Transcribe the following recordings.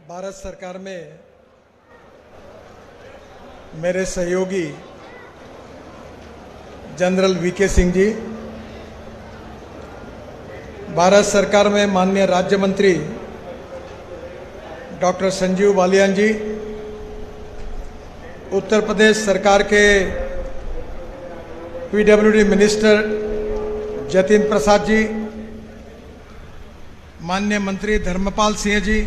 भारत सरकार में मेरे सहयोगी जनरल वीके सिंह जी, भारत सरकार में माननीय राज्य मंत्री डॉक्टर संजीव बालियान जी, उत्तर प्रदेश सरकार के पीडब्ल्यूडी मिनिस्टर जतिन प्रसाद जी, माननीय मंत्री धर्मपाल सिंह जी,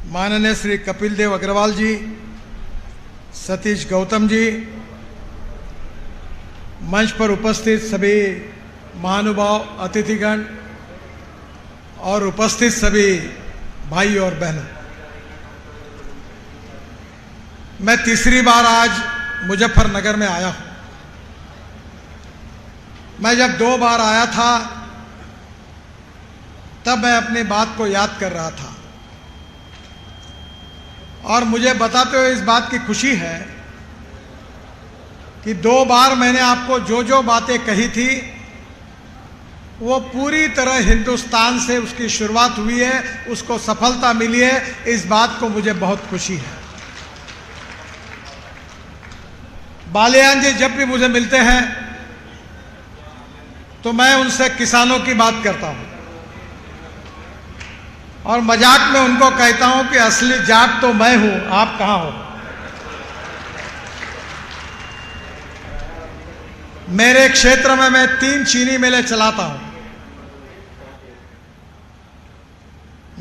माननीय श्री कपिल देव अग्रवाल जी, सतीश गौतम जी, मंच पर उपस्थित सभी महानुभाव, अतिथिगण और उपस्थित सभी भाई और बहनों, मैं तीसरी बार आज मुजफ्फरनगर में आया हूं। मैं जब 2 बार आया था तब मैं अपनी बात को याद कर रहा था और मुझे बताते हुए इस बात की खुशी है कि 2 बार मैंने आपको जो जो बातें कही थी वो पूरी तरह हिंदुस्तान से उसकी शुरुआत हुई है, उसको सफलता मिली है। इस बात को मुझे बहुत खुशी है। बालियान जी जब भी मुझे मिलते हैं तो मैं उनसे किसानों की बात करता हूं और मजाक में उनको कहता हूं कि असली जाट तो मैं हूं, आप कहां हो। मेरे क्षेत्र में मैं 3 चीनी मिलें चलाता हूं।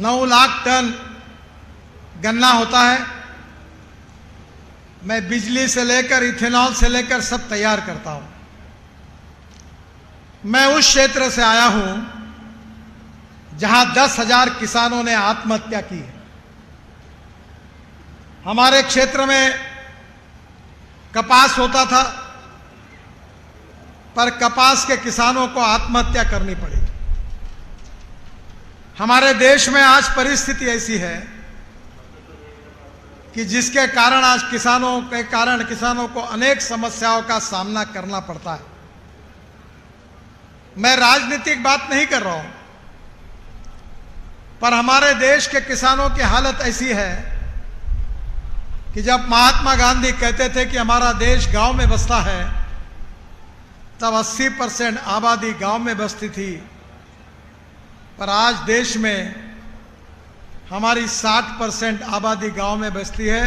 9 लाख टन गन्ना होता है। मैं बिजली से लेकर इथेनॉल से लेकर सब तैयार करता हूं। मैं उस क्षेत्र से आया हूं जहां 10,000 किसानों ने आत्महत्या की है। हमारे क्षेत्र में कपास होता था, पर कपास के किसानों को आत्महत्या करनी पड़ी। हमारे देश में आज परिस्थिति ऐसी है कि जिसके कारण आज किसानों को अनेक समस्याओं का सामना करना पड़ता है। मैं राजनीतिक बात नहीं कर रहा हूं, पर हमारे देश के किसानों की हालत ऐसी है कि जब महात्मा गांधी कहते थे कि हमारा देश गांव में बसता है, तब 80% आबादी गांव में बसती थी, पर आज देश में हमारी 60% आबादी गांव में बसती है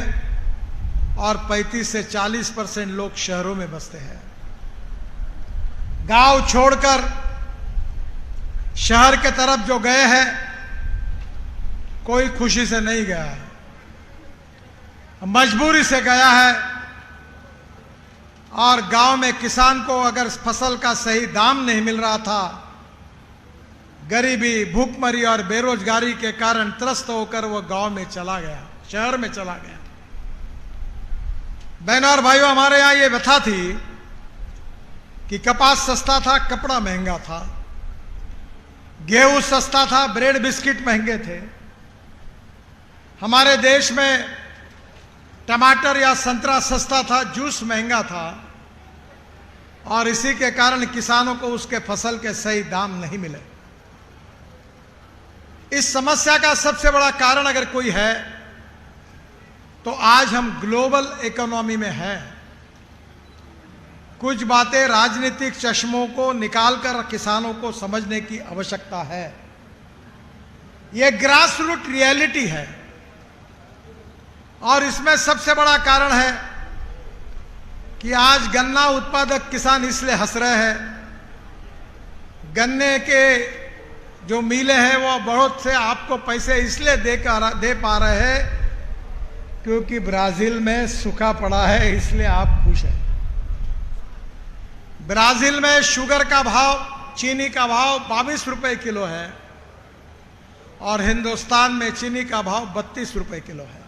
और 35 से 40% लोग शहरों में बसते हैं। गांव छोड़कर शहर के तरफ जो गए हैं, कोई खुशी से नहीं गया है, मजबूरी से गया है। और गांव में किसान को अगर फसल का सही दाम नहीं मिल रहा था, गरीबी, भूखमरी और बेरोजगारी के कारण त्रस्त होकर वो गांव में चला गया, शहर में चला गया। बहनों और भाइयों, हमारे यहां ये व्यथा थी कि कपास सस्ता था, कपड़ा महंगा था, गेहूं सस्ता था, ब्रेड बिस्किट महंगे थे। हमारे देश में टमाटर या संतरा सस्ता था, जूस महंगा था और इसी के कारण किसानों को उसके फसल के सही दाम नहीं मिले। इस समस्या का सबसे बड़ा कारण अगर कोई है तो आज हम ग्लोबल इकोनॉमी में हैं। कुछ बातें राजनीतिक चश्मों को निकालकर किसानों को समझने की आवश्यकता है। यह ग्रास रूट रियलिटी है और इसमें सबसे बड़ा कारण है कि आज गन्ना उत्पादक किसान इसलिए हंस रहे हैं। गन्ने के जो मिलें हैं वो बहुत से आपको पैसे इसलिए दे पा रहे हैं क्योंकि ब्राजील में सूखा पड़ा है, इसलिए आप खुश हैं। ब्राजील में शुगर का भाव, चीनी का भाव 22 रुपए किलो है और हिंदुस्तान में चीनी का भाव 32 रुपए किलो है।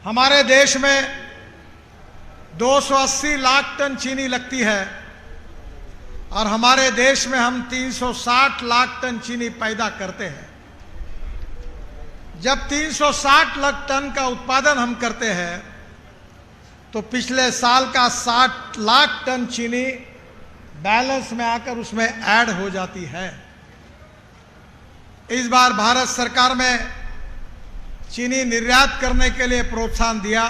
हमारे देश में 280 लाख टन चीनी लगती है और हमारे देश में हम 360 लाख टन चीनी पैदा करते हैं। जब 360 लाख टन का उत्पादन हम करते हैं तो पिछले साल का 60 लाख टन चीनी बैलेंस में आकर उसमें ऐड हो जाती है। इस बार भारत सरकार में चीनी निर्यात करने के लिए प्रोत्साहन दिया।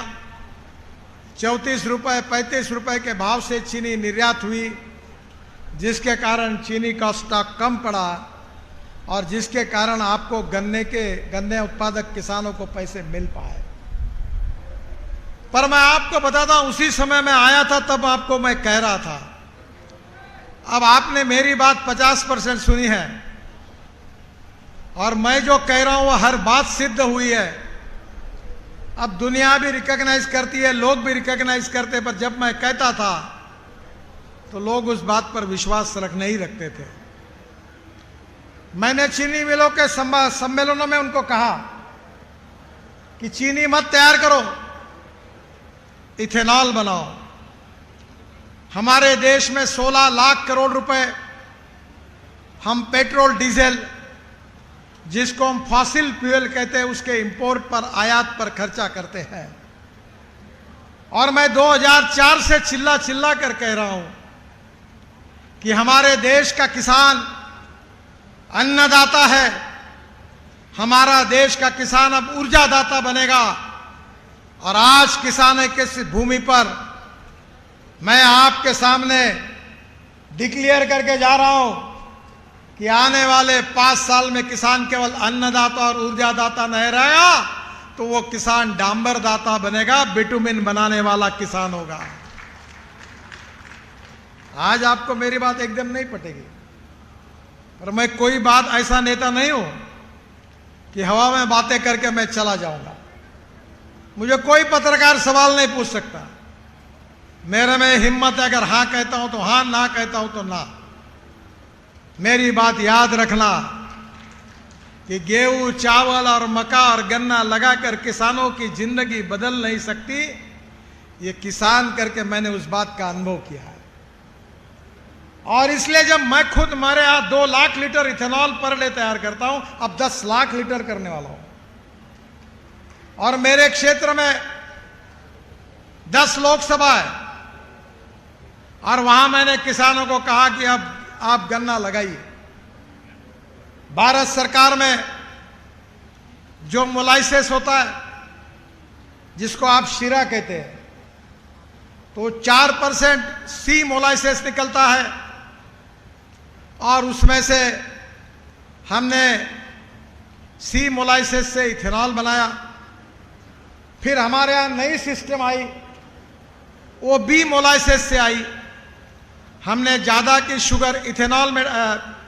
34 रुपये 35 रुपये के भाव से चीनी निर्यात हुई, जिसके कारण चीनी का स्टॉक कम पड़ा और जिसके कारण आपको गन्ने उत्पादक किसानों को पैसे मिल पाए। पर मैं आपको बताता हूं, उसी समय मैं आया था तब आपको मैं कह रहा था, अब आपने मेरी बात 50% सुनी है और मैं जो कह रहा हूं वो हर बात सिद्ध हुई है। अब दुनिया भी रिकॉग्नाइज करती है, लोग भी रिकॉग्नाइज करते, पर जब मैं कहता था तो लोग उस बात पर विश्वास नहीं रखते थे। मैंने चीनी मिलों के सम्मेलनों में उनको कहा कि चीनी मत तैयार करो, इथेनॉल बनाओ। हमारे देश में 16 लाख करोड़ रुपए हम पेट्रोल डीजल, जिसको हम फॉसिल फ्यूल कहते हैं, उसके इंपोर्ट पर, आयात पर खर्चा करते हैं। और मैं 2004 से चिल्ला चिल्ला कर कह रहा हूं कि हमारे देश का किसान अन्नदाता है, हमारा देश का किसान अब ऊर्जादाता बनेगा। और आज किसान की इस भूमि पर मैं आपके सामने डिक्लेयर करके जा रहा हूं कि आने वाले 5 साल में किसान केवल अन्नदाता और ऊर्जादाता नहीं रहेगा, तो वो किसान डांबरदाता बनेगा, बिटुमिन बनाने वाला किसान होगा। आज आपको मेरी बात एकदम नहीं पटेगी, पर मैं कोई बात ऐसा नेता नहीं हूं कि हवा में बातें करके मैं चला जाऊंगा। मुझे कोई पत्रकार सवाल नहीं पूछ सकता। मेरे में हिम्मत है, अगर हां कहता हूं तो हां, ना कहता हूं तो ना। मेरी बात याद रखना कि गेहूं, चावल और मक्का और गन्ना लगाकर किसानों की जिंदगी बदल नहीं सकती। ये किसान करके मैंने उस बात का अनुभव किया है। और इसलिए जब मैं खुद मेरे यहां 2 लाख लीटर इथेनॉल पर डे तैयार करता हूं, अब 10 लाख लीटर करने वाला हूं। और मेरे क्षेत्र में 10 लोकसभा है और वहां मैंने किसानों को कहा कि अब आप गन्ना लगाइए। भारत सरकार में जो मोलाइसेस होता है, जिसको आप शीरा कहते हैं, तो 4% सी मोलाइसेस निकलता है और उसमें से हमने सी मोलाइसेस से इथेनॉल बनाया। फिर हमारे यहां नई सिस्टम आई, वो बी मोलाइसेस से आई। हमने ज़्यादा की शुगर इथेनॉल में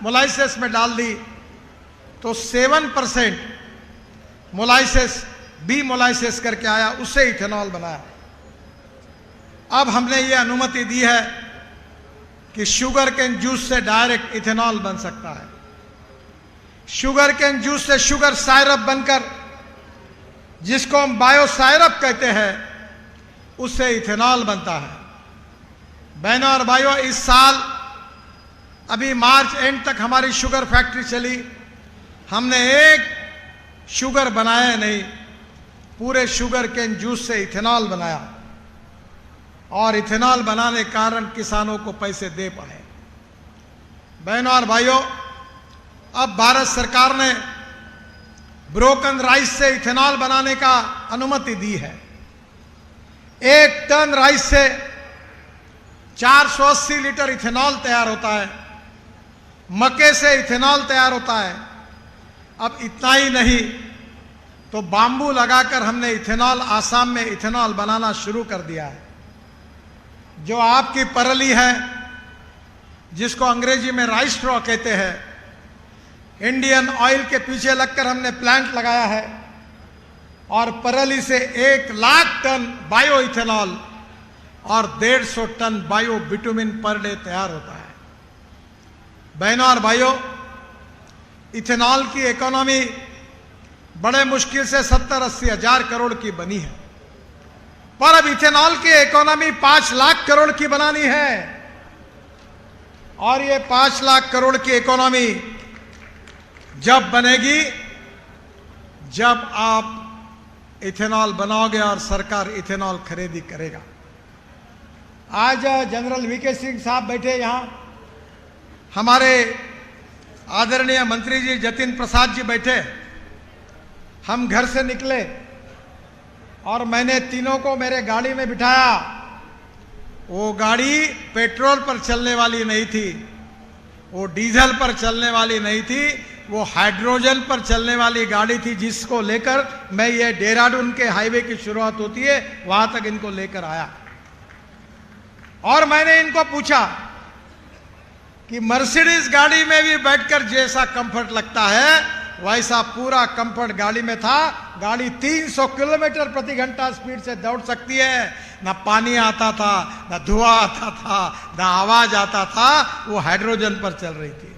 मोलाइसेस में डाल दी, तो 7% मोलाइसेस बी मोलाइसेस करके आया, उससे इथेनॉल बनाया। अब हमने ये अनुमति दी है कि शुगर केन जूस से डायरेक्ट इथेनॉल बन सकता है। शुगर केन जूस से शुगर साइरप बनकर, जिसको हम बायो साइरप कहते हैं, उससे इथेनॉल बनता है। बहनों और भाइयों, इस साल अभी मार्च एंड तक हमारी शुगर फैक्ट्री चली, हमने एक शुगर बनाया नहीं, पूरे शुगर केन जूस से इथेनॉल बनाया। और इथेनॉल बनाने के कारण किसानों को पैसे दे पाए। बहनों और भाइयों, अब भारत सरकार ने ब्रोकन राइस से इथेनॉल बनाने का अनुमति दी है। 1 टन राइस से 480 लीटर इथेनॉल तैयार होता है। मक्के से इथेनॉल तैयार होता है। अब इतना ही नहीं तो बांबू लगाकर हमने इथेनॉल, आसाम में इथेनॉल बनाना शुरू कर दिया है। जो आपकी परली है, जिसको अंग्रेजी में राइस स्ट्रॉ कहते हैं, इंडियन ऑयल के पीछे लगकर हमने प्लांट लगाया है और परली से 1 लाख टन बायो इथेनॉल और 150 ton bio bitumen per day तैयार होता है। बहनों और भाइयों, इथेनॉल की इकोनॉमी बड़े मुश्किल से 70-80 हजार करोड़ की बनी है, पर अब इथेनॉल की इकोनॉमी 5 लाख करोड़ की बनानी है। और ये 5 लाख करोड़ की इकोनॉमी जब बनेगी, जब आप इथेनॉल बनाओगे और सरकार इथेनॉल खरीदी करेगा। आज जनरल वीके सिंह साहब बैठे यहां, हमारे आदरणीय मंत्री जी जतिन प्रसाद जी बैठे, हम घर से निकले और मैंने तीनों को मेरे गाड़ी में बिठाया। वो गाड़ी पेट्रोल पर चलने वाली नहीं थी, वो डीजल पर चलने वाली नहीं थी, वो हाइड्रोजन पर चलने वाली गाड़ी थी, जिसको लेकर मैं ये देहरादून के हाईवे की शुरुआत होती है वहां तक इनको लेकर आया। और मैंने इनको पूछा कि मर्सिडीज गाड़ी में भी बैठकर जैसा कंफर्ट लगता है वैसा पूरा कंफर्ट गाड़ी में था। गाड़ी 300 किलोमीटर प्रति घंटा स्पीड से दौड़ सकती है, ना पानी आता था, ना धुआं आता था, ना आवाज आता था, वो हाइड्रोजन पर चल रही थी।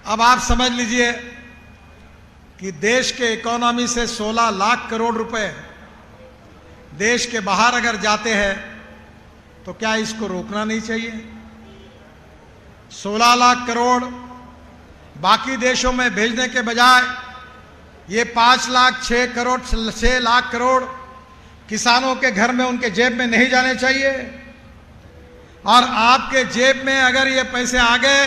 अब आप समझ लीजिए कि देश के इकोनॉमी से 16 लाख करोड़ रुपए देश के बाहर अगर जाते हैं तो क्या इसको रोकना नहीं चाहिए? 16 लाख करोड़ बाकी देशों में भेजने के बजाय ये 5 लाख 6 लाख करोड़ किसानों के घर में, उनके जेब में नहीं जाने चाहिए? और आपके जेब में अगर ये पैसे आ गए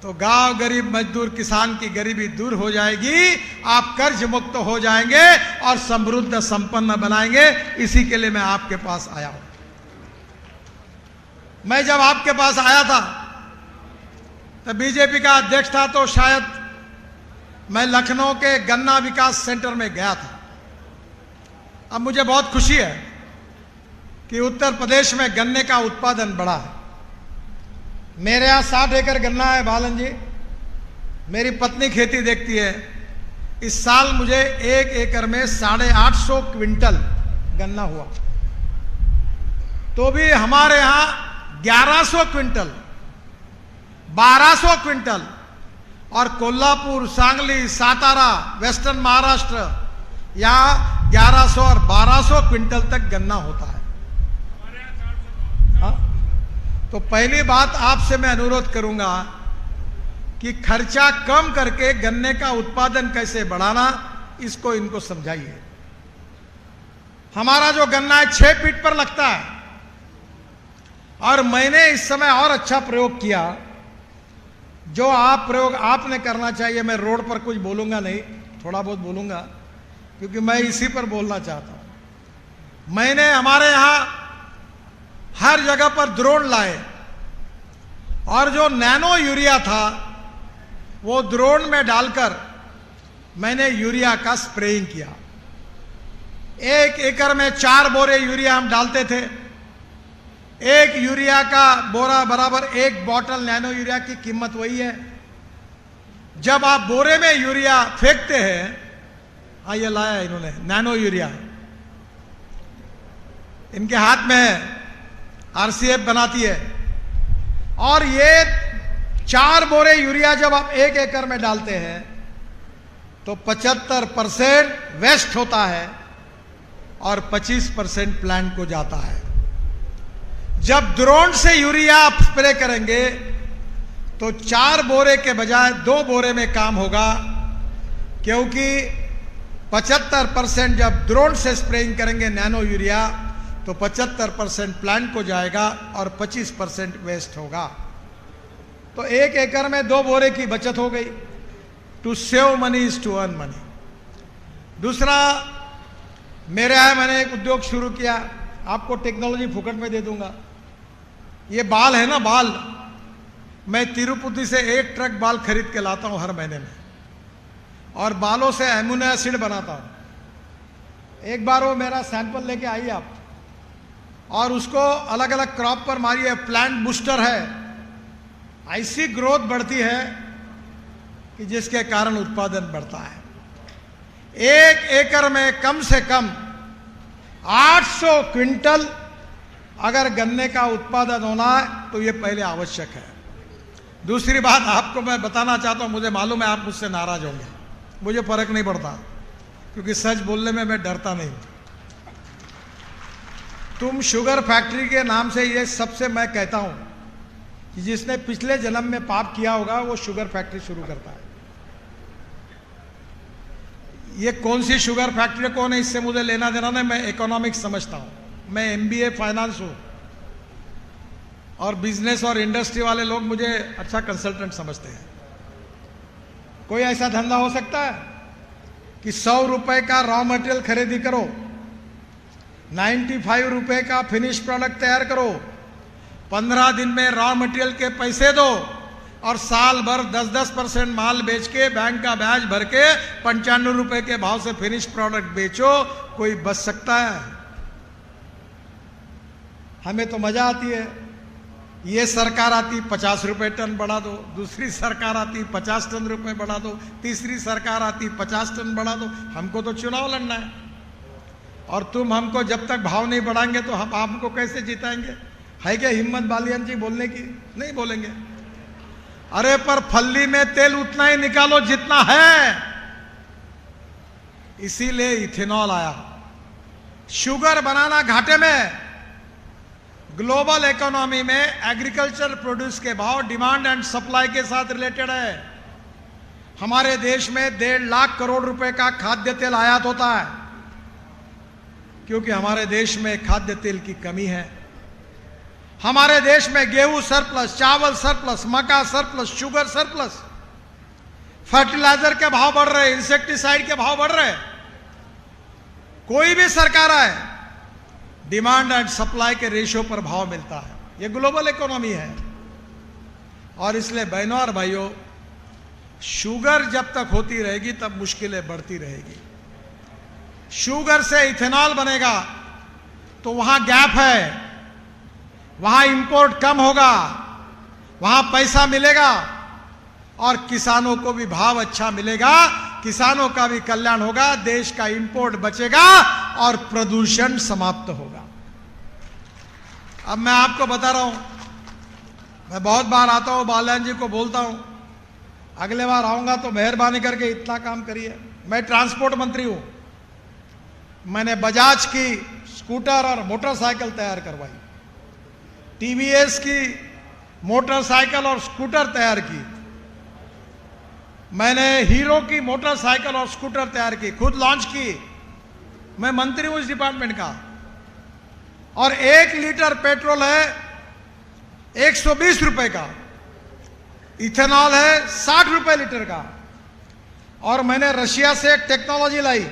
तो गांव गरीब मजदूर किसान की गरीबी दूर हो जाएगी, आप कर्ज मुक्त हो जाएंगे और समृद्ध संपन्न बनाएंगे। इसी के लिए मैं आपके पास आया हूं। मैं जब आपके पास आया था तब बीजेपी का अध्यक्ष था, तो शायद मैं लखनऊ के गन्ना विकास सेंटर में गया था। अब मुझे बहुत खुशी है कि उत्तर प्रदेश में गन्ने का उत्पादन बढ़ा है। मेरे यहाँ 60 एकड़ गन्ना है बालन जी, मेरी पत्नी खेती देखती है। इस साल मुझे 1 एकड़ में 850 क्विंटल गन्ना हुआ, तो भी हमारे यहाँ 1100 क्विंटल, 1200 क्विंटल, और कोल्हापुर, सांगली, सातारा, वेस्टर्न महाराष्ट्र यहाँ 1100 और 1200 क्विंटल तक गन्ना होता है। हाँ? तो पहली बात आपसे मैं अनुरोध करूंगा कि खर्चा कम करके गन्ने का उत्पादन कैसे बढ़ाना, इसको इनको समझाइए। हमारा जो गन्ना है 6 फीट पर लगता है, और मैंने इस समय और अच्छा प्रयोग किया। जो प्रयोग आपने करना चाहिए, मैं रोड पर कुछ बोलूंगा नहीं, थोड़ा बहुत बोलूंगा क्योंकि मैं इसी पर बोलना चाहता हूं। मैंने हमारे यहां हर जगह पर ड्रोन लाए, और जो नैनो यूरिया था वो ड्रोन में डालकर मैंने यूरिया का स्प्रेइंग किया। 1 एकड़ में 4 बोरे यूरिया हम डालते थे। 1 यूरिया का बोरा बराबर 1 बॉटल नैनो यूरिया की कीमत वही है। जब आप बोरे में यूरिया फेंकते हैं, ये लाया इन्होंने नैनो यूरिया, इनके हाथ में है, आरसीएफ बनाती है, और ये 4 बोरे यूरिया जब आप 1 एकड़ में डालते हैं तो 75% वेस्ट होता है और 25% प्लांट को जाता है। जब ड्रोन से यूरिया आप स्प्रे करेंगे तो 4 बोरे के बजाय 2 बोरे में काम होगा, क्योंकि 75% जब ड्रोन से स्प्रेइंग करेंगे नैनो यूरिया तो 75% प्लांट को जाएगा और 25% वेस्ट होगा। तो 1 एकड़ में 2 बोरे की बचत हो गई। To save money is to earn money. दूसरा, मेरे यहाँ मैंने एक उद्योग शुरू किया, आपको टेक्नोलॉजी फुकट में दे दूंगा। ये बाल है ना, बाल, मैं तिरुपति से 1 ट्रक बाल खरीद के लाता हूं हर महीने में, और बालों से एम्यूनो एसिड बनाता हूं। एक बार वो मेरा सैंपल लेके आइए आप, और उसको अलग अलग क्रॉप पर मारिए। प्लांट बूस्टर है, ऐसी ग्रोथ बढ़ती है कि जिसके कारण उत्पादन बढ़ता है। 1 एकड़ में कम से कम 800 क्विंटल अगर गन्ने का उत्पादन होना है तो ये पहले आवश्यक है। दूसरी बात आपको मैं बताना चाहता हूं, मुझे मालूम है आप मुझसे नाराज होंगे, मुझे फर्क नहीं पड़ता, क्योंकि सच बोलने में मैं डरता नहीं। तुम शुगर फैक्ट्री के नाम से ये सबसे मैं कहता हूं कि जिसने पिछले जन्म में पाप किया होगा वो शुगर फैक्ट्री शुरू करता है। ये कौन सी शुगर फैक्ट्री कौन है, इससे मुझे लेना देना नहीं। मैं इकोनॉमिक्स समझता हूं, मैं MBA फाइनेंस हूं, और बिजनेस और इंडस्ट्री वाले लोग मुझे अच्छा कंसल्टेंट समझते हैं। कोई ऐसा धंधा हो सकता है कि 100 रुपए का रॉ मटेरियल खरीदी करो, 95 रुपए का फिनिश प्रोडक्ट तैयार करो, 15 दिन में रॉ मटेरियल के पैसे दो और साल भर 10-10% माल बेच के बैंक का ब्याज भर के 95 रुपए के भाव से फिनिश प्रोडक्ट बेचो? कोई बच सकता है? हमें तो मजा आती है। ये सरकार आती 50 रुपए टन बढ़ा दो, दूसरी सरकार आती 50 टन रुपए बढ़ा दो, तीसरी सरकार आती 50 टन बढ़ा दो। हमको तो चुनाव लड़ना है और तुम हमको जब तक भाव नहीं बढ़ाएंगे तो हम आपको कैसे जिताएंगे? है क्या हिम्मत बालियान जी बोलने की? नहीं बोलेंगे। अरे पर फल्ली में तेल उतना ही निकालो जितना है। इसीलिए इथेनॉल आया। शुगर बनाना घाटे में। ग्लोबल इकोनॉमी में एग्रीकल्चर प्रोड्यूस के भाव डिमांड एंड सप्लाई के साथ रिलेटेड है। हमारे देश में 1.5 लाख करोड़ रुपए का खाद्य तेल आयात होता है क्योंकि हमारे देश में खाद्य तेल की कमी है। हमारे देश में गेहूं सरप्लस, चावल सरप्लस, मक्का सरप्लस, शुगर सरप्लस, फर्टिलाइजर के भाव बढ़ रहे, इंसेक्टिसाइड के भाव बढ़ रहे। कोई भी सरकार आए, डिमांड एंड सप्लाई के रेशियो पर भाव मिलता है। यह ग्लोबल इकोनॉमी है। और इसलिए बहनों और भाइयों, शुगर जब तक होती रहेगी तब मुश्किलें बढ़ती रहेगी। शुगर से इथेनॉल बनेगा तो वहां गैप है, वहां इंपोर्ट कम होगा, वहां पैसा मिलेगा और किसानों को भी भाव अच्छा मिलेगा, किसानों का भी कल्याण होगा, देश का इंपोर्ट बचेगा और प्रदूषण समाप्त होगा। अब मैं आपको बता रहा हूं, मैं बहुत बार आता हूं, बाल्यान जी को बोलता हूं, अगले बार आऊंगा तो मेहरबानी करके इतना काम करिए। मैं ट्रांसपोर्ट मंत्री हूं। मैंने बजाज की स्कूटर और मोटरसाइकिल तैयार करवाई, टीवीएस की मोटरसाइकिल और स्कूटर तैयार की, मैंने हीरो की मोटरसाइकिल और स्कूटर तैयार की, खुद लॉन्च की। मैं मंत्री हूं इस डिपार्टमेंट का। और 1 लीटर पेट्रोल है 120 रुपए का, इथेनॉल है 60 रुपए लीटर का। और मैंने रशिया से एक टेक्नोलॉजी लाई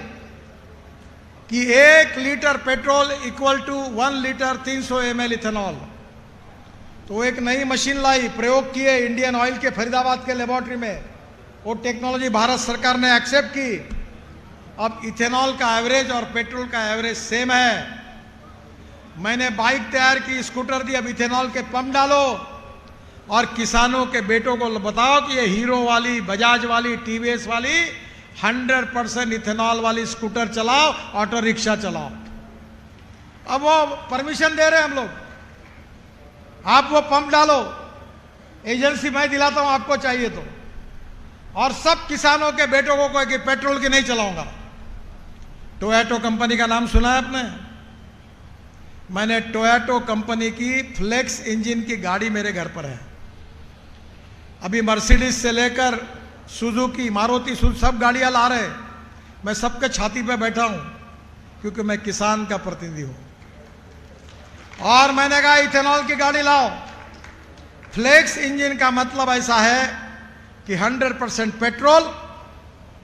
कि 1 litre petrol equal to 1 litre 300 ml ethanol. तो एक नई मशीन लाई, प्रयोग किए इंडियन ऑयल के फरीदाबाद के लेबोरेटरी में। वो टेक्नोलॉजी भारत सरकार ने एक्सेप्ट की। अब इथेनॉल का एवरेज और पेट्रोल का एवरेज सेम है। मैंने बाइक तैयार की, स्कूटर दी, अब इथेनॉल के पंप डालो और किसानों के बेटों को बताओ कि ये हीरो वाली, बजाज वाली, टीवीएस वाली 100% इथेनॉल वाली स्कूटर चलाओ, ऑटो रिक्शा चलाओ। अब वो परमिशन दे रहे हैं हम लोग, आप वो पंप डालो, एजेंसी मैं दिलाता हूं आपको चाहिए तो। और सब किसानों के बेटों को कहे कि पेट्रोल की नहीं चलाऊंगा। टोयोटो कंपनी का नाम सुना है आपने? मैंने टोयोटो कंपनी की फ्लेक्स इंजन की गाड़ी मेरे घर पर है। अभी मर्सिडीज से लेकर सुजुकी, मारुति सब गाड़ियां ला रहे। मैं सबके छाती पे बैठा हूं क्योंकि मैं किसान का प्रतिनिधि हूं। और मैंने कहा इथेनॉल की गाड़ी लाओ। फ्लेक्स इंजन का मतलब ऐसा है कि 100% पेट्रोल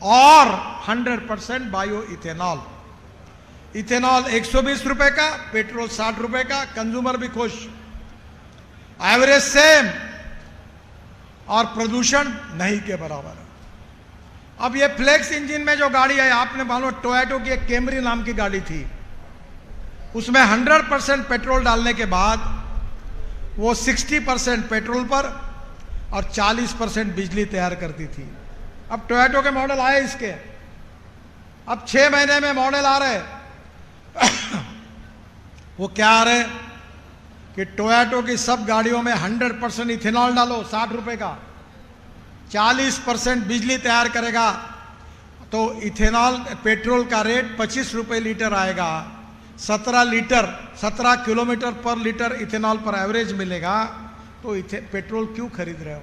और 100% बायो इथेनॉल। इथेनॉल 120 रुपए का, पेट्रोल 60 रुपए का, कंज्यूमर भी खुश, एवरेज सेम और प्रदूषण नहीं के बराबर। अब ये फ्लेक्स इंजन में जो गाड़ी है, आपने मालूम टोयोटो की एक कैमरी नाम की गाड़ी थी, उसमें 100% पेट्रोल डालने के बाद वो 60% पेट्रोल पर और 40% बिजली तैयार करती थी। अब टोयोटो के मॉडल आए इसके, अब 6 महीने में मॉडल आ रहे वो क्या आ रहे कि टोयोटो की सब गाड़ियों में 100% इथेनॉल डालो 60 रुपए का, 40% बिजली तैयार करेगा तो इथेनॉल पेट्रोल का रेट 25 रुपए लीटर आएगा। 17 किलोमीटर पर लीटर इथेनॉल पर एवरेज मिलेगा। तो पेट्रोल क्यों खरीद रहे हो,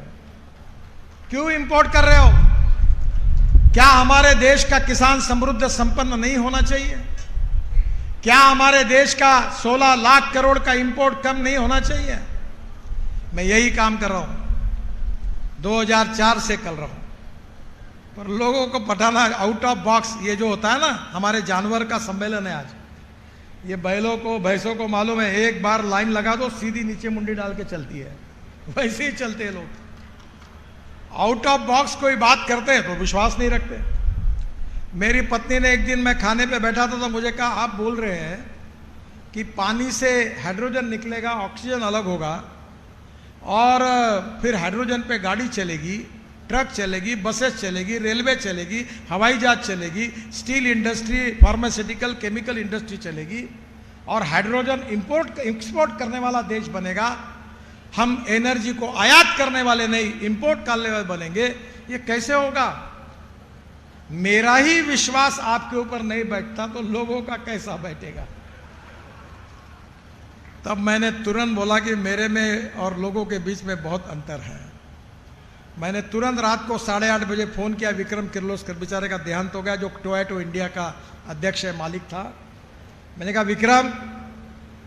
क्यों इंपोर्ट कर रहे हो? क्या हमारे देश का किसान समृद्ध संपन्न नहीं होना चाहिए? क्या हमारे देश का 16 लाख करोड़ का इंपोर्ट कम नहीं होना चाहिए? मैं यही काम कर रहा हूं, 2004 से कर रहा हूं। पर लोगों को पठाना आउट ऑफ बॉक्स, ये जो होता है ना, हमारे जानवर का सम्मेलन है आज। ये बैलों को भैंसों को मालूम है, एक बार लाइन लगा दो सीधी नीचे मुंडी डाल के चलती है, वैसे ही चलते हैं लोग। आउट ऑफ बॉक्स कोई बात करते हैं तो विश्वास नहीं रखते। मेरी पत्नी ने एक दिन, मैं खाने पे बैठा था तो मुझे कहा, आप बोल रहे हैं कि पानी से हाइड्रोजन निकलेगा, ऑक्सीजन अलग होगा, और फिर हाइड्रोजन पे गाड़ी चलेगी, ट्रक चलेगी, बसेस चलेगी, रेलवे चलेगी, हवाई जहाज चलेगी, steel industry, pharmaceutical, chemical industry चलेगी, और हाइड्रोजन इंपोर्ट एक्सपोर्ट करने वाला देश बनेगा। हम एनर्जी को आयात करने वाले नहीं, इंपोर्ट करने वाले बनेंगे। ये कैसे होगा? मेरा ही विश्वास आपके ऊपर नहीं बैठता तो लोगों का कैसा बैठेगा? तब मैंने तुरंत बोला कि मेरे में और लोगों के बीच में बहुत अंतर है। मैंने तुरंत रात को 8:30 बजे फोन किया विक्रम किर्लोस्कर, बेचारे का देहांत हो गया, जो टोयोटा इंडिया का अध्यक्ष है, मालिक था। मैंने कहा, विक्रम,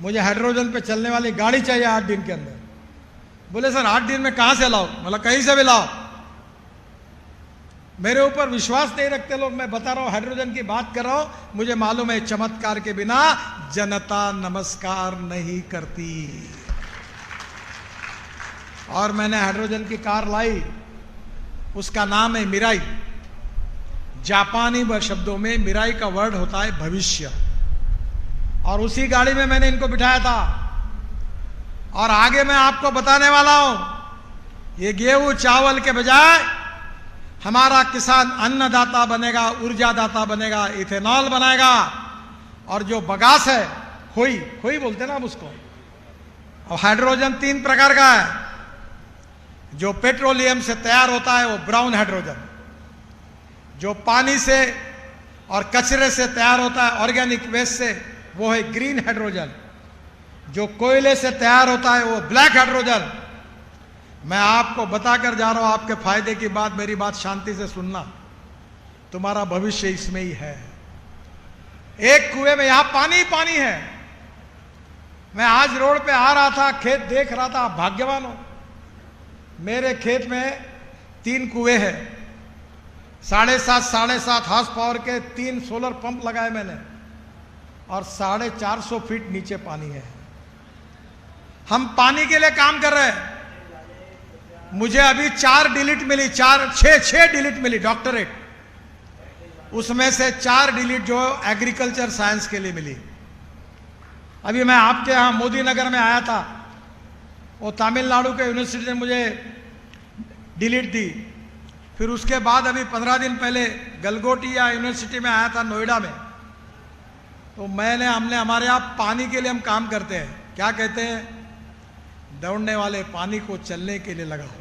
मुझे हाइड्रोजन पे चलने वाली गाड़ी चाहिए 8 दिन के अंदर। बोले, सर 8 दिन में कहां से लाओ? बोला, कहीं से भी लाओ। मेरे ऊपर विश्वास नहीं रखते लोग। मैं बता रहा हूं, हाइड्रोजन की बात कर रहा हूं। मुझे मालूम है चमत्कार के बिना जनता नमस्कार नहीं करती। और मैंने हाइड्रोजन की कार लाई, उसका नाम है मिराई। जापानी शब्दों में मिराई का वर्ड होता है भविष्य। और उसी गाड़ी में मैंने इनको बिठाया था। और आगे मैं आपको बताने वाला हूं, ये गेहूं चावल के बजाय हमारा किसान अन्नदाता बनेगा, ऊर्जादाता बनेगा, इथेनॉल बनाएगा। और जो बगास है, खोई खोई बोलते हैं ना उसको। और हाइड्रोजन 3 प्रकार का है। जो पेट्रोलियम से तैयार होता है वो ब्राउन हाइड्रोजन, जो पानी से और कचरे से तैयार होता है ऑर्गेनिक वेस्ट से, वो है ग्रीन हाइड्रोजन। जो कोयले से तैयार होता है वो ब्लैक हाइड्रोजन। मैं आपको बताकर जा रहा हूं, आपके फायदे की बात, मेरी बात शांति से सुनना। तुम्हारा भविष्य इसमें ही है। एक कुएं में यहां पानी पानी है। मैं आज रोड पे आ रहा था, खेत देख रहा था, भाग्यवान हो। मेरे खेत में 3 कुएं हैं, 7.5 हॉर्स पावर के 3 सोलर पंप लगाए मैंने, और 450 फीट नीचे पानी है। हम पानी के लिए काम कर रहे हैं। मुझे अभी 4 डिलीट मिली, 6 डिलीट मिली, डॉक्टरेट। उसमें से 4 डिलीट जो एग्रीकल्चर साइंस के लिए मिली। अभी मैं आपके यहां मोदी नगर में आया था, वो तमिलनाडु के यूनिवर्सिटी ने मुझे डिलीट दी। फिर उसके बाद अभी 15 दिन पहले गलगोटिया यूनिवर्सिटी में आया था, नोएडा में। तो हमने हमारे यहाँ पानी के लिए हम काम करते हैं। क्या कहते हैं? दौड़ने वाले पानी को चलने के लिए लगाओ,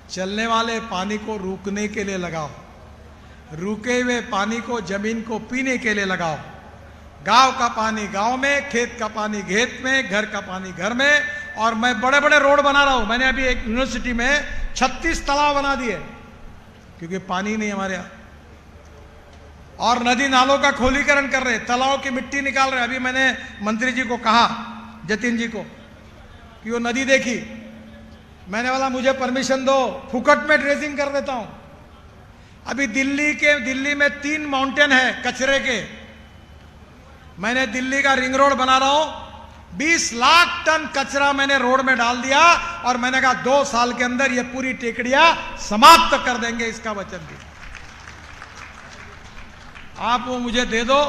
चलने वाले पानी को रुकने के लिए लगाओ, रुके हुए पानी को जमीन को पीने के लिए लगाओ। गांव का पानी गांव में, खेत का पानी खेत में, घर का पानी घर में। और मैं बड़े बड़े रोड बना रहा हूं। मैंने अभी एक यूनिवर्सिटी में 36 तालाब बना दिए, क्योंकि पानी नहीं हमारे यहां। और नदी नालों का खोलीकरण कर रहे, तालाबों की मिट्टी निकाल रहे। अभी मैंने मंत्री जी को कहा, जतिन जी को, कि वो नदी देखी। मैंने बोला, मुझे परमिशन दो, फुकट में ड्रेसिंग कर देता हूं। अभी दिल्ली में 3 माउंटेन है कचरे के। मैंने दिल्ली का रिंग रोड बना रहा हूं, 20 लाख टन कचरा मैंने रोड में डाल दिया। और मैंने कहा 2 साल के अंदर ये पूरी टेकड़ियां समाप्त कर देंगे, इसका वचन दिया। आप वो मुझे दे दो,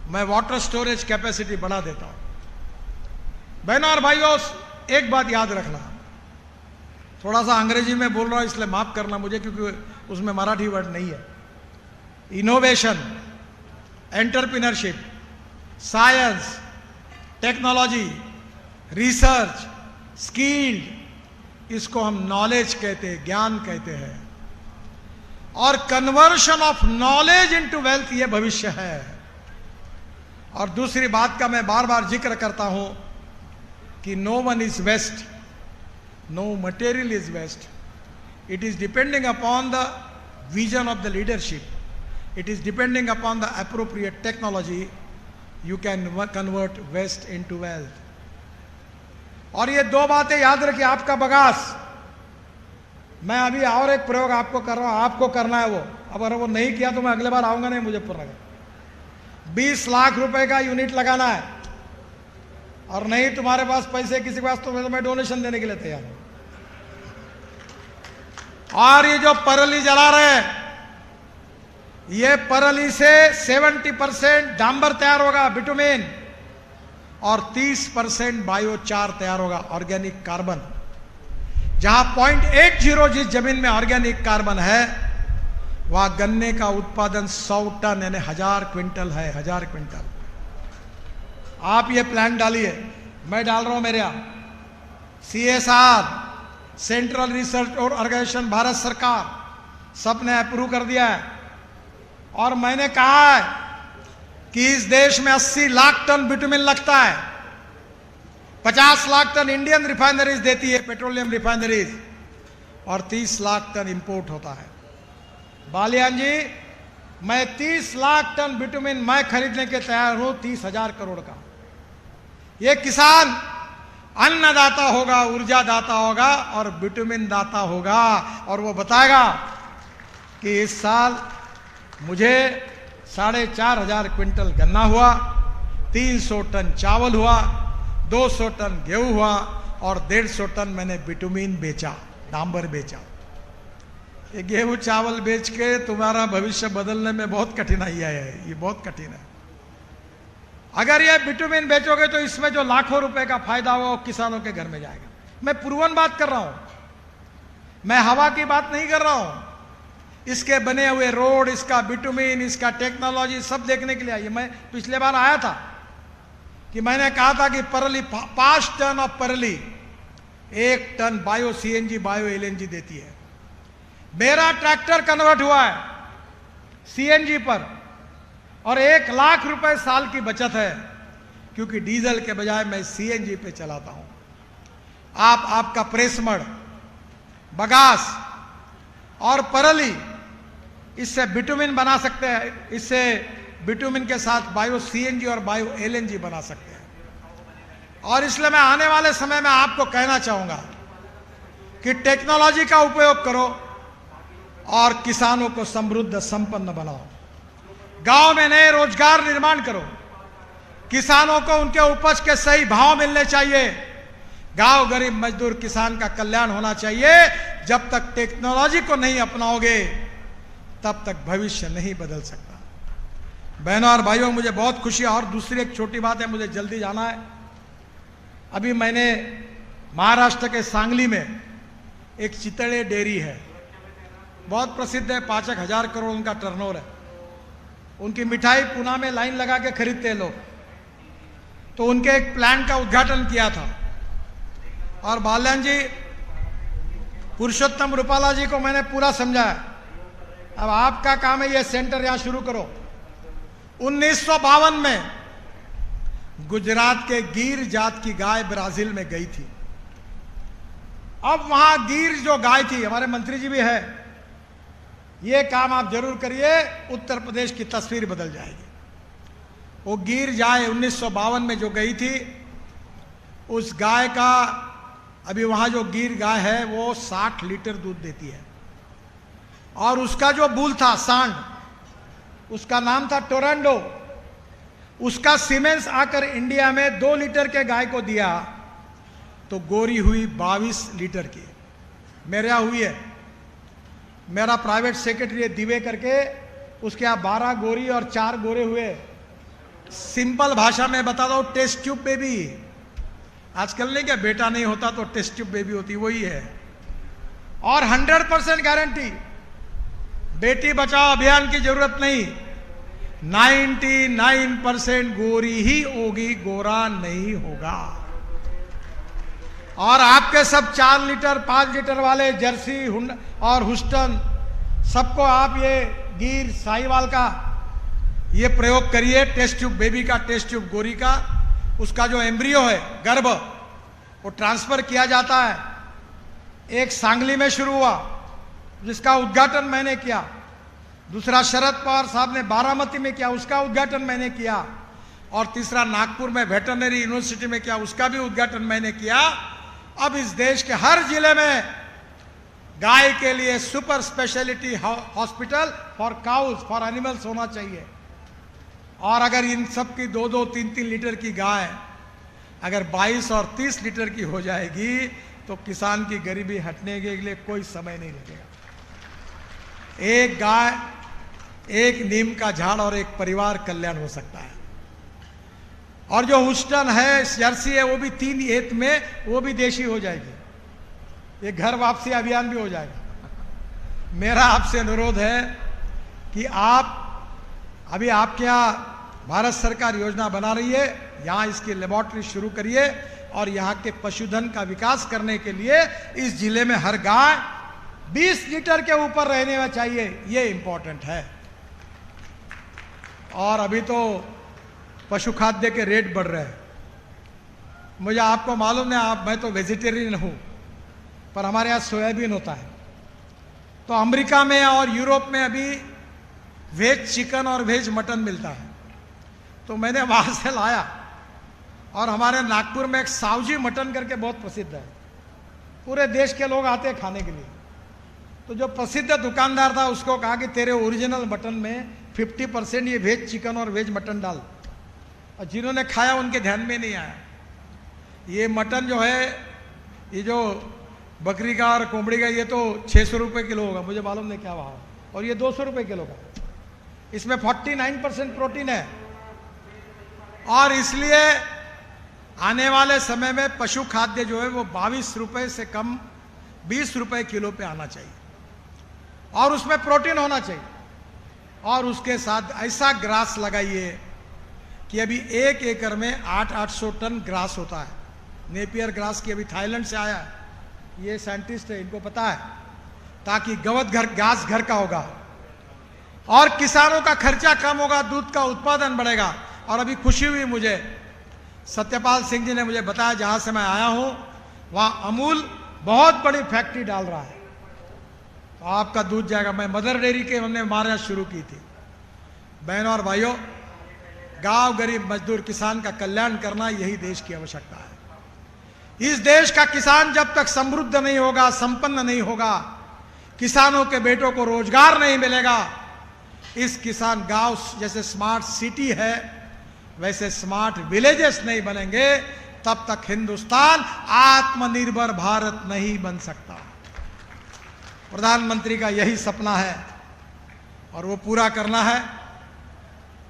मैं वाटर स्टोरेज कैपेसिटी बढ़ा देता हूं। बहनों और भाइयों, एक बात याद रखना, थोड़ा सा अंग्रेजी में बोल रहा हूं इसलिए माफ करना मुझे, क्योंकि उसमें मराठी वर्ड नहीं है। Innovation, entrepreneurship, science, technology, research, skilled, इसको हम नॉलेज कहते हैं, ज्ञान कहते हैं। और conversion of knowledge into wealth, ये भविष्य है। और दूसरी बात का मैं बार बार जिक्र करता हूं कि no one is waste, no material is waste. It is depending upon the vision of the leadership, it is depending upon the appropriate technology, you can convert waste into wealth. और ये दो बातें याद रखिए, आपका बगास, मैं अभी और एक प्रयोग आपको कर रहा हूं, आपको करना है वो। अब अगर वो नहीं किया तो मैं अगले बार आऊंगा नहीं मुजफ्फरनगर। 20 लाख रुपए का यूनिट लगाना है, और नहीं तुम्हारे पास पैसे किसी के पास तो मैं डोनेशन देने के लिए तैयार हूं। और ये जो परली जला रहे हैं, ये परली से 70% डांबर तैयार होगा, बिटुमिन, और 30% बायोचार तैयार होगा, ऑर्गेनिक कार्बन। जहां 0.80 जिस जमीन में ऑर्गेनिक कार्बन है, वहां गन्ने का उत्पादन 100 टन यानी 1000 क्विंटल है, 1000 क्विंटल। आप ये प्लान डालिए, मैं डाल रहा हूं मेरे यहां। CSR, सेंट्रल रिसर्च और ऑर्गेनाइजेशन, भारत सरकार, सबने अप्रूव कर दिया है। और मैंने कहा है कि इस देश में 80 लाख टन बिटुमिन लगता है, 50 लाख टन इंडियन रिफाइनरीज देती है, पेट्रोलियम रिफाइनरीज, और 30 लाख टन इंपोर्ट होता है। बालियान जी, मैं 30 लाख टन बिटुमिन मैं खरीदने के तैयार हूं, 30,000 करोड़ का। ये किसान अन्नदाता होगा, ऊर्जा दाता होगा, और बिटुमिन दाता होगा, और वो बताएगा कि इस साल मुझे 4,500 क्विंटल गन्ना हुआ, 300 टन चावल हुआ, 200 टन गेहूं हुआ, और 150 टन मैंने बिटुमिन बेचा, डांबर बेचा। ये गेहूं चावल बेच के तुम्हारा भविष्य बदलने में बहुत कठिनाई है, ये बहुत कठिन है। अगर ये बिटुमिन बेचोगे तो इसमें जो लाखों रुपए का फायदा होगा वो किसानों के घर में जाएगा। मैं पूर्वन बात कर रहा हूं, मैं हवा की बात नहीं कर रहा हूं। इसके बने हुए रोड, इसका बिटुमिन, इसका टेक्नोलॉजी सब देखने के लिए आइए। मैं पिछले बार आया था कि मैंने कहा था कि परली 5 टन ऑफ परली 1 ton bio CNG, bio LNG देती है। मेरा ट्रैक्टर कन्वर्ट हुआ है CNG पर, और 1 लाख रुपए साल की बचत है, क्योंकि डीजल के बजाय मैं CNG पे चलाता हूं। आपका प्रेसमड, बगास और परली, इससे बिटुमिन बना सकते हैं, इससे बिटुमिन के साथ बायो CNG और बायो LNG बना सकते हैं। और इसलिए मैं आने वाले समय में आपको कहना चाहूंगा कि टेक्नोलॉजी का उपयोग करो और किसानों को समृद्ध संपन्न बनाओ। गांव में नए रोजगार निर्माण करो, किसानों को उनके उपज के सही भाव मिलने चाहिए। गांव गरीब मजदूर किसान का कल्याण होना चाहिए। जब तक टेक्नोलॉजी को नहीं अपनाओगे तब तक भविष्य नहीं बदल सकता। बहनों और भाइयों, मुझे बहुत खुशी है। और दूसरी एक छोटी बात है, मुझे जल्दी जाना है। अभी मैंने महाराष्ट्र के सांगली में एक चितड़े डेयरी है, बहुत प्रसिद्ध है, 5,000 करोड़ उनका टर्नओवर है। उनकी मिठाई पुणे में लाइन लगा के खरीदते हैं लोग। तो उनके एक प्लांट का उद्घाटन किया था, और बाल्यान जी, पुरुषोत्तम रूपाला जी को मैंने पूरा समझाया। अब आपका काम है ये सेंटर यहां शुरू करो। 1952 में गुजरात के गिर जात की गाय ब्राजील में गई थी। अब वहां गिर जो गाय थी, हमारे मंत्री जी भी है, ये काम आप जरूर करिए, उत्तर प्रदेश की तस्वीर बदल जाएगी। वो गिर गाय 1952 में जो गई थी, उस गाय का, अभी वहां जो गिर गाय है वो 60 लीटर दूध देती है। और उसका जो बुल था, सांड, उसका नाम था टोरंडो। उसका सीमेंस आकर इंडिया में 2 लीटर के गाय को दिया तो गोरी हुई 22 लीटर की। मेरे यहां हुई है, मेरा प्राइवेट सेक्रेटरी दिवे करके, उसके यहां 12 गोरी और 4 गोरे हुए। सिंपल भाषा में बता दो, टेस्ट ट्यूब बेबी। आजकल नहीं क्या, बेटा नहीं होता तो टेस्ट ट्यूब बेबी होती, वही है। और 100% गारंटी, बेटी बचाओ अभियान की जरूरत नहीं, 99% गोरी ही होगी, गोरा नहीं होगा। और आपके सब 4 लीटर 5 लीटर वाले जर्सी और हुस्टन, सबको आप ये गिर साहिवाल का ये प्रयोग करिए, टेस्ट ट्यूब बेबी का, टेस्ट ट्यूब गोरी का। उसका जो एम्ब्रियो है, गर्भ, वो ट्रांसफर किया जाता है। एक सांगली में शुरू हुआ जिसका उद्घाटन मैंने किया, दूसरा शरद पवार साहब ने बारामती में किया, उसका उद्घाटन मैंने किया। और तीसरा नागपुर में वेटरनरी यूनिवर्सिटी में किया, उसका भी उद्घाटन मैंने किया। अब इस देश के हर जिले में गाय के लिए super speciality hospital for cows, for animals होना चाहिए। और अगर इन सब की 2-2, 3-3 लीटर की गाय अगर 22 और 30 लीटर की हो जाएगी तो किसान की गरीबी हटने के लिए कोई समय नहीं लगेगा। एक गाय, एक नीम का झाड़ और एक परिवार कल्याण हो सकता है। और जो हुस्टन है, जर्सी है, वो भी 3 एत में वो भी देशी हो जाएगी। ये घर वापसी अभियान भी हो जाएगा। मेरा आपसे अनुरोध है कि आप अभी आपके यहाँ भारत सरकार योजना बना रही है, यहाँ इसकी लेबोरेटरी शुरू करिए और यहाँ के पशुधन का विकास करने के लिए इस जिले में हर गाय 20 लीटर के ऊपर रहने में चाहिए, ये इंपॉर्टेंट है। और अभी तो पशु खाद्य के रेट बढ़ रहे हैं। मुझे आपको मालूम है, मैं तो वेजिटेरियन हूँ, पर हमारे यहाँ सोयाबीन होता है। तो अमेरिका में और यूरोप में अभी वेज चिकन और वेज मटन मिलता है, तो मैंने वहाँ से लाया। और हमारे नागपुर में एक सावजी मटन करके बहुत प्रसिद्ध है, पूरे देश के लोग आते हैं खाने के लिए। तो जो प्रसिद्ध दुकानदार था उसको कहा कि तेरे ओरिजिनल मटन में 50% ये वेज चिकन और वेज मटन डाल। और जिन्होंने खाया उनके ध्यान में नहीं आया। ये मटन जो है, ये जो बकरी का और कोंबड़ी का, ये तो 600 रुपये किलो होगा, मुझे मालूम नहीं क्या भाव, और ये 200 रुपये किलो का। इसमें 49% प्रोटीन है। और इसलिए आने वाले समय में पशु खाद्य जो है वो 22 रुपये से कम 20 रुपये किलो पे आना चाहिए, और उसमें प्रोटीन होना चाहिए। और उसके साथ ऐसा ग्रास लगाइए कि अभी 1 एकड़ में 800 टन ग्रास होता है। नेपियर ग्रास की अभी थाईलैंड से आया है, ये साइंटिस्ट है, इनको पता है, ताकि गवत घास घर का होगा और किसानों का खर्चा कम होगा, दूध का उत्पादन बढ़ेगा। और अभी खुशी हुई मुझे, सत्यपाल सिंह जी ने मुझे बताया, जहां से मैं आया हूं वहां अमूल बहुत बड़ी फैक्ट्री डाल रहा है, तो आपका दूध जाएगा। मैं मदर डेयरी के हमने हमारे शुरू की थी। बहनों और भाइयों, गांव गरीब मजदूर किसान का कल्याण करना यही देश की आवश्यकता है। इस देश का किसान जब तक समृद्ध नहीं होगा, संपन्न नहीं होगा, किसानों के बेटों को रोजगार नहीं मिलेगा, इस किसान गांव जैसे स्मार्ट सिटी है वैसे स्मार्ट विलेजेस नहीं बनेंगे, तब तक हिंदुस्तान आत्मनिर्भर भारत नहीं बन सकता। प्रधानमंत्री का यही सपना है और वो पूरा करना है।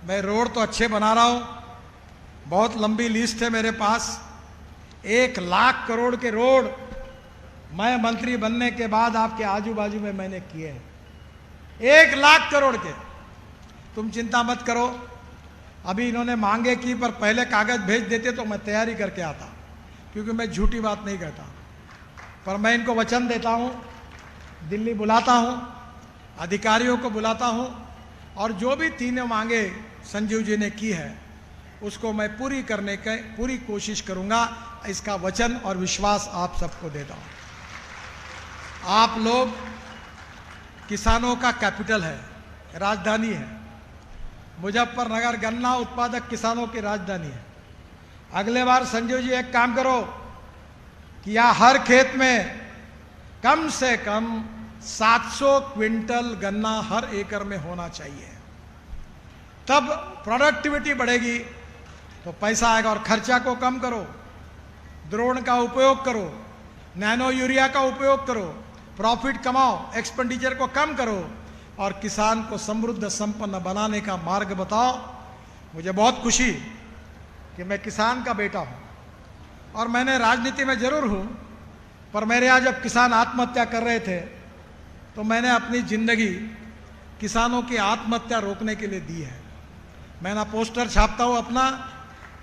मैं रोड तो अच्छे बना रहा हूं, बहुत लंबी लिस्ट है मेरे पास। 1 लाख करोड़ के रोड मैं मंत्री बनने के बाद आपके आजू बाजू में मैंने किए हैं, 1 लाख करोड़ के। तुम चिंता मत करो, अभी इन्होंने मांगे की, पर पहले कागज भेज देते तो मैं तैयारी करके आता, क्योंकि मैं झूठी बात नहीं कहता। पर मैं इनको वचन देता हूं, दिल्ली बुलाता हूं, अधिकारियों को बुलाता हूं, और जो भी 3 मांगे संजीव जी ने की है उसको मैं पूरी करने की पूरी कोशिश करूंगा। इसका वचन और विश्वास आप सबको देता हूं। आप लोग किसानों का कैपिटल है, राजधानी है। मुजफ्फरनगर गन्ना उत्पादक किसानों की राजधानी है। अगले बार संजीव जी एक काम करो कि यहाँ हर खेत में कम से कम 700 क्विंटल गन्ना हर एकड़ में होना चाहिए, तब प्रोडक्टिविटी बढ़ेगी, तो पैसा आएगा। और खर्चा को कम करो, ड्रोन का उपयोग करो, नैनो यूरिया का उपयोग करो, प्रॉफिट कमाओ, एक्सपेंडिचर को कम करो और किसान को समृद्ध संपन्न बनाने का मार्ग बताओ। मुझे बहुत खुशी कि मैं किसान का बेटा हूं और मैंने राजनीति में जरूर हूं, पर मेरे यहाँ जब किसान आत्महत्या कर रहे थे तो मैंने अपनी जिंदगी किसानों की आत्महत्या रोकने के लिए दी है। मैं ना पोस्टर छापता हूँ अपना,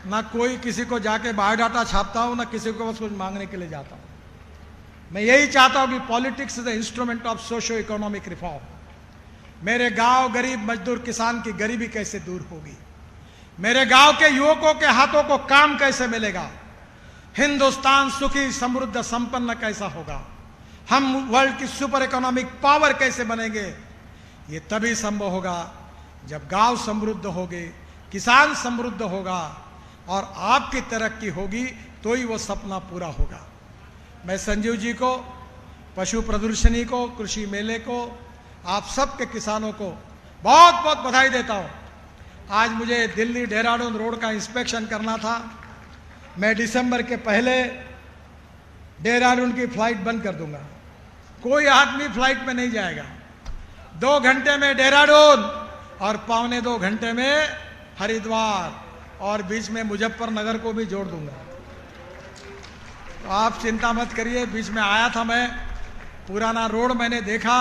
ना कोई किसी को जाके बायोडाटा छापता हूँ, ना किसी को बस कुछ मांगने के लिए जाता हूँ। मैं यही चाहता हूँ कि politics is the instrument of socio economic reform. मेरे गांव गरीब मजदूर किसान की गरीबी कैसे दूर होगी, मेरे गांव के युवकों के हाथों को काम कैसे मिलेगा, हिंदुस्तान सुखी समृद्ध संपन्न कैसा होगा, हम वर्ल्ड की सुपर इकोनॉमिक पावर कैसे बनेंगे, ये तभी संभव होगा जब गांव समृद्ध होंगे, किसान समृद्ध होगा और आपकी तरक्की होगी तो ही वो सपना पूरा होगा। मैं संजीव जी को, पशु प्रदर्शनी को, कृषि मेले को, आप सब के किसानों को बहुत बहुत बधाई देता हूं। आज मुझे दिल्ली देहरादून रोड का इंस्पेक्शन करना था। मैं दिसंबर के पहले देहरादून की फ्लाइट बंद कर दूंगा। कोई आदमी फ्लाइट में नहीं जाएगा। 2 घंटे में देहरादून और 1.25 घंटे में हरिद्वार और बीच में मुजफ्फरनगर को भी जोड़ दूंगा। तो आप चिंता मत करिए। बीच में आया था मैं, पुराना रोड मैंने देखा।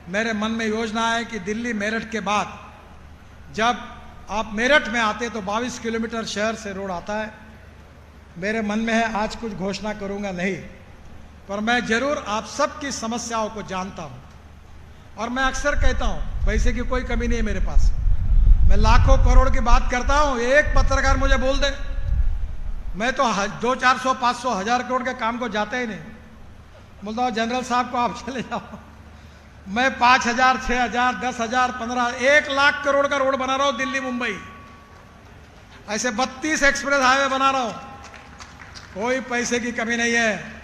मेरे मन में योजना है कि दिल्ली मेरठ के बाद जब आप मेरठ में आते तो 22 किलोमीटर शहर से रोड आता है। मेरे मन में है, आज कुछ घोषणा करूंगा नहीं, पर मैं जरूर आप सबकी समस्याओं को जानता हूं। और मैं अक्सर कहता हूं, पैसे की कोई कमी नहीं है मेरे पास। मैं लाखों करोड़ की बात करता हूं। एक पत्रकार मुझे बोल दे, मैं तो 200, 400, 500, 1000 करोड़ के काम को जाता ही नहीं। बोलता हूं जनरल साहब को आप चले जाओ। मैं 5000, 6000, 10,000, 15, 1 लाख करोड़ का रोड बना रहा हूं दिल्ली मुंबई। ऐसे 32 एक्सप्रेस हाईवे बना रहा हूं। कोई पैसे की कमी नहीं है।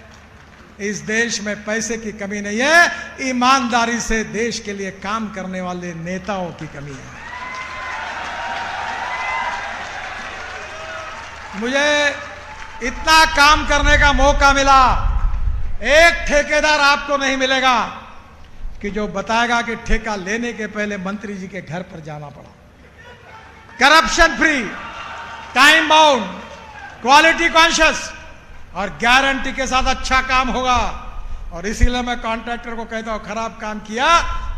इस देश में पैसे की कमी नहीं है, ईमानदारी से देश के लिए काम करने वाले नेताओं की कमी है। मुझे इतना काम करने का मौका मिला, एक ठेकेदार आपको नहीं मिलेगा कि जो बताएगा कि ठेका लेने के पहले मंत्री जी के घर पर जाना पड़ा। Corruption free, time bound, quality conscious और गारंटी के साथ अच्छा काम होगा। और इसीलिए मैं कॉन्ट्रैक्टर को कहता हूं, खराब काम किया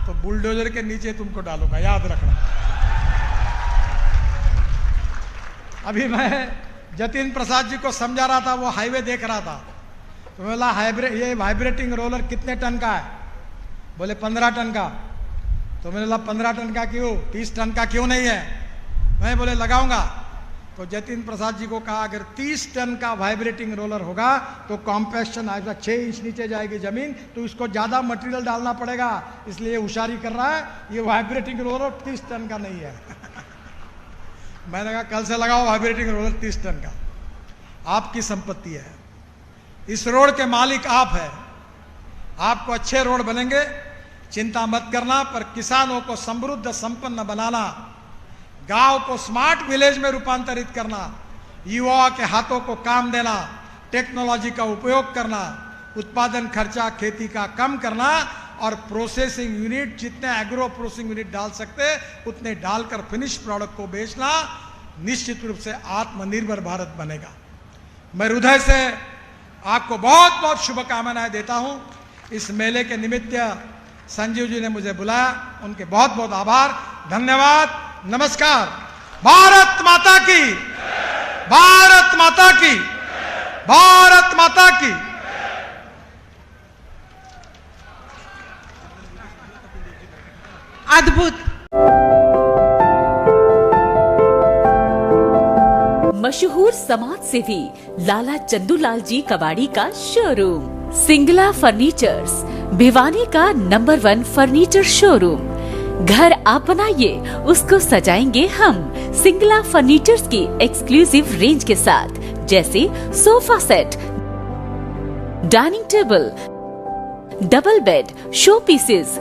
तो बुलडोजर के नीचे तुमको डालूंगा, याद रखना। अभी मैं जतिन प्रसाद जी को समझा रहा था, वो हाईवे देख रहा था। तो बोला ये वाइब्रेटिंग रोलर कितने टन का है? बोले 15 टन का। तो मैंने बोला 15 टन का क्यों, 30 टन का क्यों नहीं है? मैं बोले लगाऊंगा। तो जतिन प्रसाद जी को कहा, अगर 30 टन का वाइब्रेटिंग रोलर होगा तो कॉम्पैक्शन आएगा, 6 इंच नीचे जाएगी जमीन, तो इसको ज्यादा मटेरियल डालना पड़ेगा। इसलिए होशियारी कर रहा है। ये वाइब्रेटिंग रोलर 30 टन का नहीं है। मैंने कहा कल से लगाओ वाइब्रेटिंग रोलर 30 टन का। आपकी संपत्ति है, इस रोड के मालिक आप है। आपको अच्छे रोड बनेंगे, चिंता मत करना। पर किसानों को समृद्ध संपन्न बनाना, गांव को स्मार्ट विलेज में रूपांतरित करना, युवाओं के हाथों को काम देना, टेक्नोलॉजी का उपयोग करना, उत्पादन खर्चा खेती का कम करना और प्रोसेसिंग यूनिट, जितने एग्रो प्रोसेसिंग यूनिट डाल सकते उतने डालकर फिनिश प्रोडक्ट को बेचना, निश्चित रूप से आत्मनिर्भर भारत बनेगा। मैं हृदय से आपको बहुत बहुत शुभकामनाएं देता हूं। इस मेले के निमित्त संजीव जी ने मुझे बुलाया, उनके बहुत बहुत आभार, धन्यवाद, नमस्कार। भारत माता की, भारत माता की, भारत माता की। अद्भुत। मशहूर समाज सेवी लाला चंदूलाल जी कबाड़ी का शोरूम सिंगला फर्नीचर्स, भिवानी का नंबर 1 फर्नीचर शोरूम। घर आप बनाइए, उसको सजाएंगे हम। सिंगला फर्नीचर्स की एक्सक्लूसिव रेंज के साथ, जैसे sofa set, dining table, double bed, show pieces.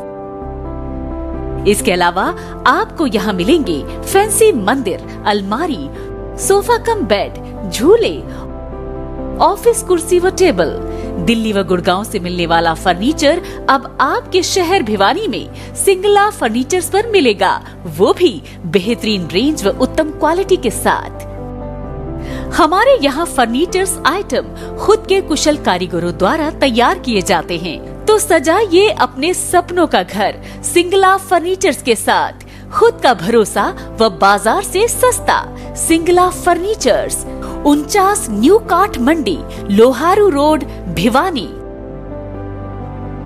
इसके अलावा आपको यहाँ मिलेंगे फैंसी मंदिर, अलमारी, सोफा कम बेड, झूले, ऑफिस कुर्सी व टेबल। दिल्ली व गुड़गांव से मिलने वाला फर्नीचर अब आपके शहर भिवानी में सिंगला फर्नीचर्स पर मिलेगा, वो भी बेहतरीन रेंज व उत्तम क्वालिटी के साथ। हमारे यहाँ फर्नीचर्स आइटम खुद के कुशल कारीगरों द्वारा तैयार किए जाते हैं। तो सजाइए अपने सपनों का घर सिंगला फर्नीचर्स के साथ। खुद का भरोसा व बाजार से सस्ता। सिंगला फर्नीचर्स, 49 न्यू काठ मंडी, लोहारू रोड, भिवानी।